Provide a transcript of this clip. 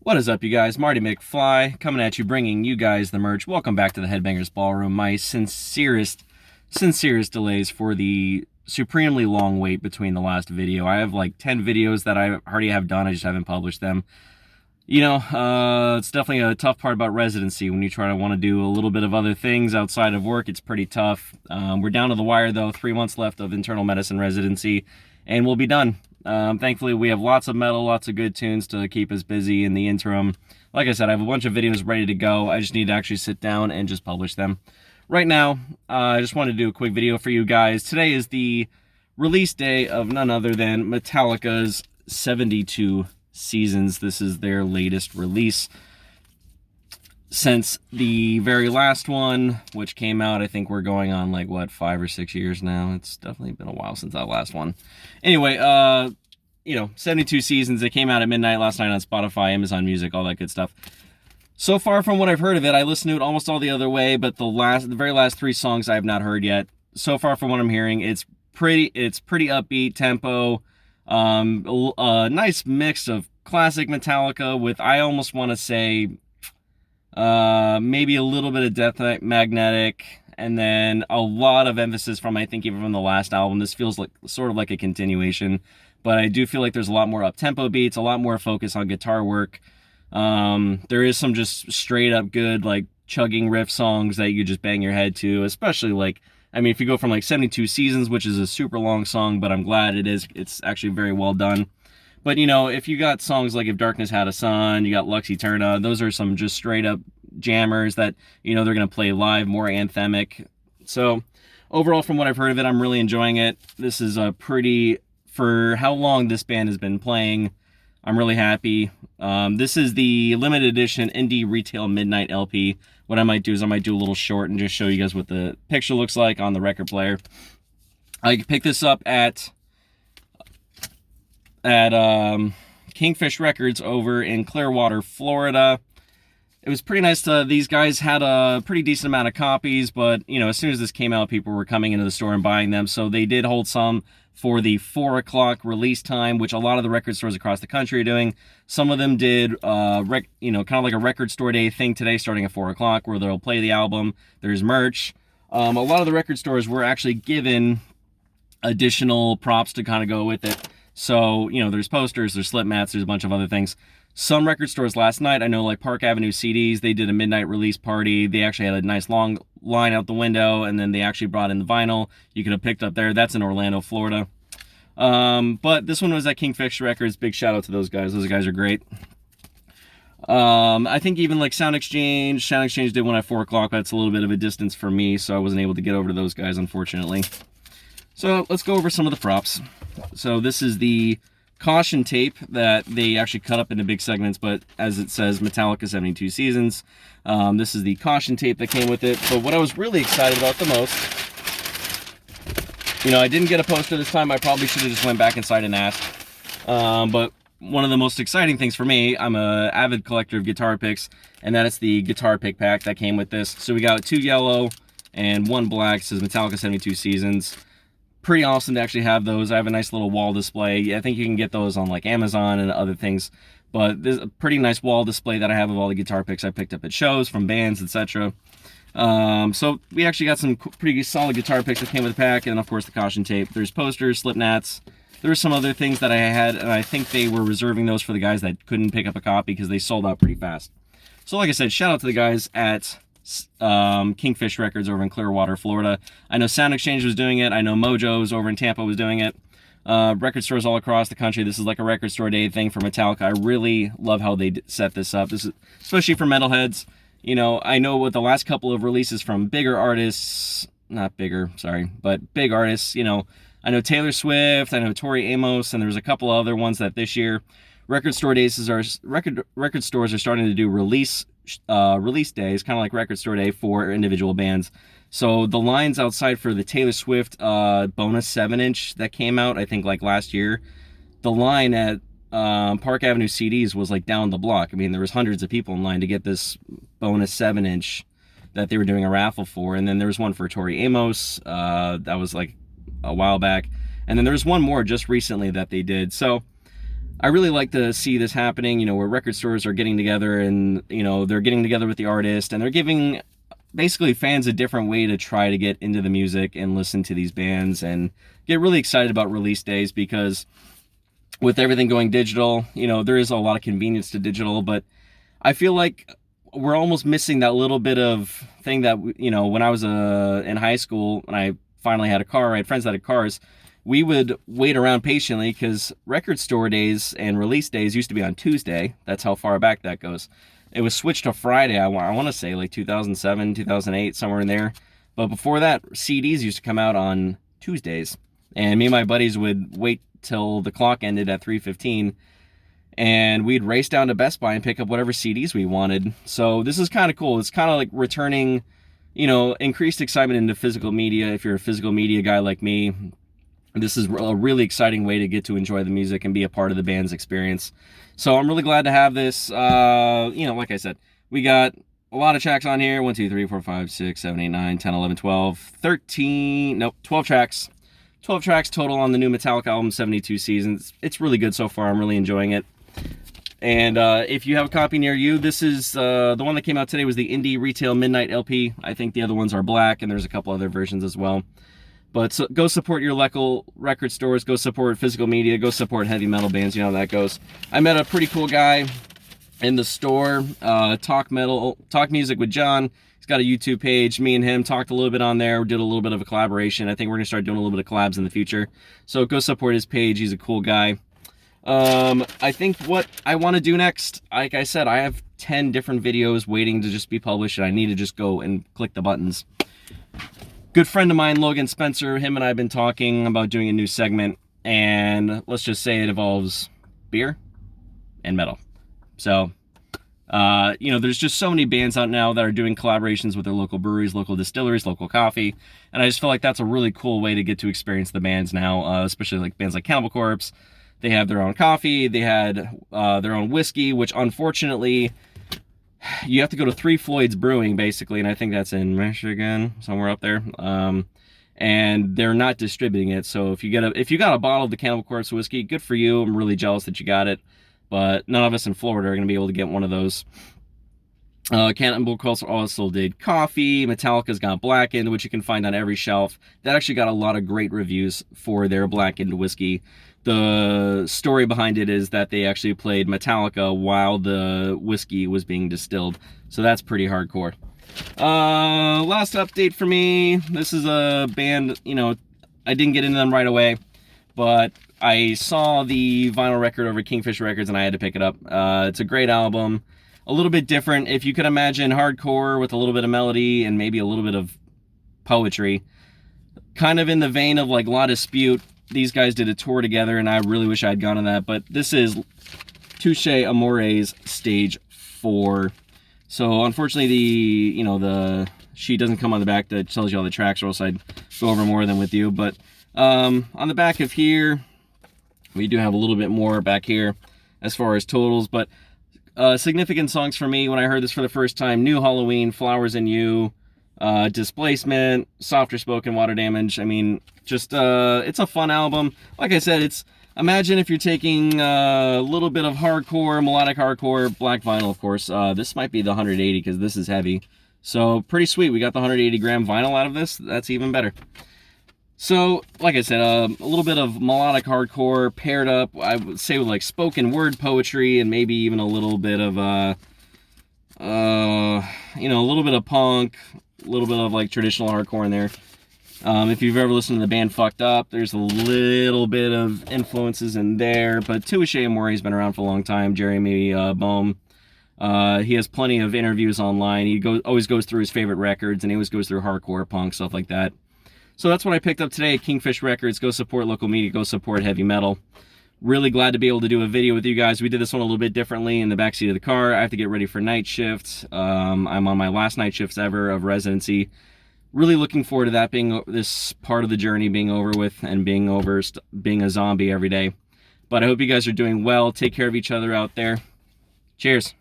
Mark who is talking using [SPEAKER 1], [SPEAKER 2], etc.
[SPEAKER 1] What is up, you guys? Marty McFly coming at you, bringing you guys the merch. Welcome back to the Headbangers Ballroom. My sincerest delays for the supremely long wait between the last video. I have like 10 videos that I already have done. I just haven't published them. It's definitely a tough part about residency. When you try to want to do a little bit of other things outside of work, it's pretty tough. We're down to the wire, though. 3 months left of internal medicine residency, and we'll be done. Thankfully, we have lots of metal, lots of good tunes to keep us busy in the interim. Like I said, I have a bunch of videos ready to go. I just need to actually sit down and just publish them. Right now, I just wanted to do a quick video for you guys. Today is the release day of none other than Metallica's 72 Seasons. This is their latest release since the very last one, which came out, I think we're going on like, what, 5 or 6 years now. It's definitely been a while since that last one. Anyway, 72 Seasons. It came out at midnight last night on Spotify, Amazon Music, all that good stuff. So far from what I've heard of it, I listened to it almost all the other way, but the very last 3 songs I have not heard yet. So far from what I'm hearing, it's pretty upbeat tempo, a nice mix of classic Metallica with, I almost want to say, maybe a little bit of Death Magnetic, and then a lot of emphasis from, I think, even from the last album. This feels like sort of like a continuation, but I do feel like there's a lot more up-tempo beats, a lot more focus on guitar work. There is some just straight up good, like, chugging riff songs that you just bang your head to, especially, like, I mean, if you go from, like, 72 Seasons, which is a super long song, but I'm glad it's actually very well done. But, if you got songs like If Darkness Had a Sun, you got Lux Eterna, those are some just straight up jammers that, they're going to play live, more anthemic. So, overall, from what I've heard of it, I'm really enjoying it. This is for how long this band has been playing, I'm really happy. This is the limited edition Indie Retail Midnight LP. What I might do is I might do a little short and just show you guys what the picture looks like on the record player. I picked this up at Kingfish Records over in Clearwater, Florida. It was pretty nice these guys had a pretty decent amount of copies, but, as soon as this came out, people were coming into the store and buying them, so they did hold some for the 4 o'clock release time, which a lot of the record stores across the country are doing. Some of them did, kind of like a record store day thing today, starting at 4 o'clock, where they'll play the album. There's merch. A lot of the record stores were actually given additional props to kind of go with it. So, there's posters, there's slip mats, there's a bunch of other things. Some record stores last night, I know, like Park Avenue CDs, they did a midnight release party. They actually had a nice long line out the window, and then they actually brought in the vinyl. You could have picked up there. That's in Orlando, Florida. But this one was at Kingfish Records. Big shout out to those guys. Those guys are great. I think even like Sound Exchange did one at 4 o'clock, but it's a little bit of a distance for me, so I wasn't able to get over to those guys, unfortunately. So let's go over some of the props. So this is the caution tape that they actually cut up into big segments, but as it says, Metallica 72 Seasons. This is the caution tape that came with it. But what I was really excited about the most, I didn't get a poster this time. I probably should have just went back inside and asked. But one of the most exciting things for me, I'm an avid collector of guitar picks, and that is the guitar pick pack that came with this. So we got 2 yellow and 1 black. It says Metallica 72 Seasons. Pretty awesome to actually have those. I have a nice little wall display. I think you can get those on like Amazon and other things, but there's a pretty nice wall display that I have of all the guitar picks I picked up at shows from bands, etc. So we actually got some pretty solid guitar picks that came with the pack, and of course the caution tape. There's posters, slip mats. There were some other things that I had, and I think they were reserving those for the guys that couldn't pick up a copy because they sold out pretty fast. So like I said, shout out to the guys at Kingfish Records over in Clearwater, Florida. I know Sound Exchange was doing it. I know Mojo's over in Tampa was doing it. Record stores all across the country. This is like a record store day thing for Metallica. I really love how they set this up. This is especially for metalheads. I know with the last couple of releases from bigger artists, not bigger, sorry, but big artists. I know Taylor Swift. I know Tori Amos, and there's a couple other ones that this year record stores are starting to do release days, kind of like record store day for individual bands. So the lines outside for the Taylor Swift bonus 7-inch that came out, I think like last year, the line at Park Avenue CDs was like down the block. I mean, there was hundreds of people in line to get this bonus 7-inch that they were doing a raffle for. And then there was one for Tori Amos, that was like a while back. And then there was one more just recently that they did. So I really like to see this happening, you know, where record stores are getting together and, you know, they're getting together with the artist and they're giving basically fans a different way to try to get into the music and listen to these bands and get really excited about release days, because with everything going digital, you know, there is a lot of convenience to digital, but I feel like we're almost missing that little bit of thing that, you know, when I was in high school, when I finally had a car, I had friends that had cars, we would wait around patiently because record store days and release days used to be on Tuesday. That's how far back that goes. It was switched to Friday, I want to say, like 2007, 2008, somewhere in there. But before that, CDs used to come out on Tuesdays. And me and my buddies would wait till the clock ended at 3:15, and we'd race down to Best Buy and pick up whatever CDs we wanted. So this is kind of cool. It's kind of like returning, you know, increased excitement into physical media. If you're a physical media guy like me, this is a really exciting way to get to enjoy the music and be a part of the band's experience. So I'm really glad to have this. You know, like I said, we got a lot of tracks on here. 1, 2, 3, 4, 5, 6, 7, 8, 9, 10, 11, 12, 13, nope, 12 tracks. 12 tracks total on the new Metallica album, 72 Seasons. It's really good so far. I'm really enjoying it. And if you have a copy near you, this is the one that came out today was the Indie Retail Midnight LP. I think the other ones are black, and there's a couple other versions as well. But so, go support your local record stores. Go support physical media. Go support heavy metal bands. You know how that goes. I met a pretty cool guy in the store. Talk music with John. He's got a YouTube page. Me and him talked a little bit on there. Did a little bit of a collaboration. I think we're going to start doing a little bit of collabs in the future. So go support his page. He's a cool guy. I think what I want to do next, like I said, I have 10 different videos waiting to just be published, and I need to just go and click the buttons. Good friend of mine, Logan Spencer, him and I have been talking about doing a new segment, and let's just say it involves beer and metal. So, you know, there's just so many bands out now that are doing collaborations with their local breweries, local distilleries, local coffee, and I just feel like that's a really cool way to get to experience the bands now, especially like bands like Cannibal Corpse. They have their own coffee, they had their own whiskey, which unfortunately you have to go to Three Floyd's Brewing, basically, and I think that's in Michigan, somewhere up there. And they're not distributing it. So if you got a bottle of the Cannibal Corpse whiskey, good for you. I'm really jealous that you got it, but none of us in Florida are going to be able to get one of those. Cannibal Corpse also did coffee. Metallica's got Blackened, which you can find on every shelf. That actually got a lot of great reviews for their Blackened whiskey. The story behind it is that they actually played Metallica while the whiskey was being distilled. So that's pretty hardcore. Last update for me. This is a band, you know, I didn't get into them right away, but I saw the vinyl record over at Kingfish Records and I had to pick it up. It's a great album. A little bit different. If you could imagine hardcore with a little bit of melody and maybe a little bit of poetry. Kind of in the vein of like La Dispute. These guys did a tour together, and I really wish I had gone to that. But this is Touche Amore's Stage 4. So unfortunately, the sheet doesn't come on the back that tells you all the tracks, or else I'd go over more of them with you. But on the back of here, we do have a little bit more back here as far as totals. But significant songs for me when I heard this for the first time: New Halloween, Flowers in You, Displacement, Softer Spoken, Water Damage. I mean, just it's a fun album. Like I said, imagine if you're taking a little bit of hardcore, melodic hardcore, black vinyl, of course. This might be the 180 because this is heavy. So pretty sweet. We got the 180 gram vinyl out of this. That's even better. So, like I said, a little bit of melodic hardcore paired up, I would say, with like spoken word poetry and maybe even a little bit of, you know, a little bit of punk, a little bit of like traditional hardcore in there. If you've ever listened to the band Fucked Up, there's a little bit of influences in there, but Touche Amore's been around for a long time. Jeremy Boehm, he has plenty of interviews online. He always goes through his favorite records, and he always goes through hardcore, punk, stuff like that. So that's what I picked up today at Kingfish Records. Go support local media, go support heavy metal. Really glad to be able to do a video with you guys. We did this one a little bit differently in the backseat of the car. I have to get ready for night shift. I'm on my last night shifts ever of residency. Really looking forward to that, being this part of the journey being over with, and being a zombie every day. But I hope you guys are doing well. Take care of each other out there. Cheers.